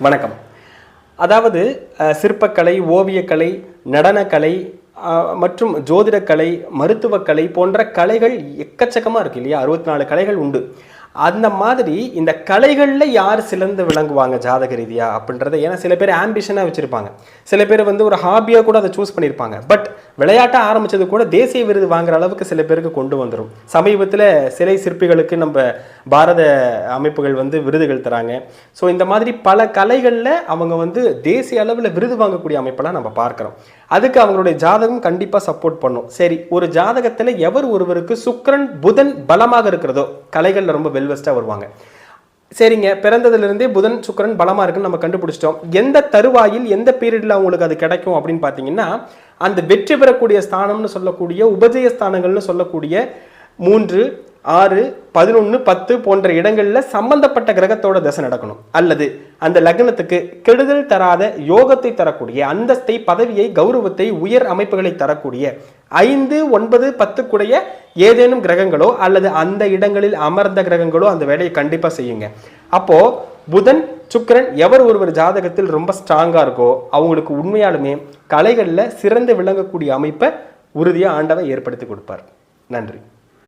வணக்கம். அதாவது சிற்பக்கலை, ஓவியக்கலை, நடனக்கலை மற்றும் ஜோதிடக்கலை, மருத்துவக்கலை போன்ற கலைகள் எக்கச்சக்கமாக இருக்கு இல்லையா? 64 கலைகள் உண்டு. அந்த மாதிரி இந்த கலைகளில் யார் சிறந்து விளங்குவாங்க ஜாதக ரீதியா அப்படின்றத, ஏன்னா சில பேர் ஆம்பிஷனாக வச்சுருப்பாங்க, சில பேர் ஒரு ஹாபியாக கூட அதை சூஸ் பண்ணியிருப்பாங்க. பட் விளையாட்டாக ஆரம்பித்தது கூட தேசிய விருது வாங்குற அளவுக்கு சில பேருக்கு கொண்டு வந்துடும். சமீபத்தில் சிலை சிற்பிகளுக்கு நம்ம பாரத அமைப்புகள் விருதுகள் தராங்க. ஸோ இந்த மாதிரி பல கலைகளில் அவங்க தேசிய அளவில் விருது வாங்கக்கூடிய அமைப்பெல்லாம் நம்ம பார்க்குறோம். அதுக்கு அவங்களுடைய ஜாதகம் கண்டிப்பாக சப்போர்ட் பண்ணும். சரி, ஒரு ஜாதகத்தில் எவர் ஒருவருக்கு சுக்கிரன் புதன் பலமாக இருக்கிறதோ கலைகளில் ரொம்ப வெல்வெஸ்ட்டாக வருவாங்க. சரிங்க, பிறந்ததுலேருந்தே புதன் சுக்கிரன் பலமாக இருக்குன்னு நம்ம கண்டுபிடிச்சிட்டோம். எந்த தருவாயில் எந்த பீரியடில் அவங்களுக்கு அது கிடைக்கும் அப்படின்னு பார்த்தீங்கன்னா, அந்த வெற்றி பெறக்கூடிய ஸ்தானம்னு சொல்லக்கூடிய உபஜய ஸ்தானங்கள்னு சொல்லக்கூடிய 3, 6, 11, 10 போன்ற இடங்களில் சம்பந்தப்பட்ட கிரகத்தோட தசை நடக்கணும். அல்லது அந்த லக்னத்துக்கு கெடுதல் தராத யோகத்தை தரக்கூடிய அந்தஸ்தை, பதவியை, கௌரவத்தை, உயர் அமைப்புகளை தரக்கூடிய 5, 9, 10 கூடிய ஏதேனும் கிரகங்களோ அல்லது அந்த இடங்களில் அமர்ந்த கிரகங்களோ அந்த வேலையை கண்டிப்பாக செய்யுங்க. அப்போ புதன் சுக்கிரன் எவர் ஒருவர் ஜாதகத்தில் ரொம்ப ஸ்ட்ராங்காக இருக்கோ அவங்களுக்கு உண்மையாலுமே கலைகளில் சிறந்து விளங்கக்கூடிய அமைப்பை உறுதியாக ஆண்டவன் ஏற்படுத்தி கொடுப்பார். நன்றி.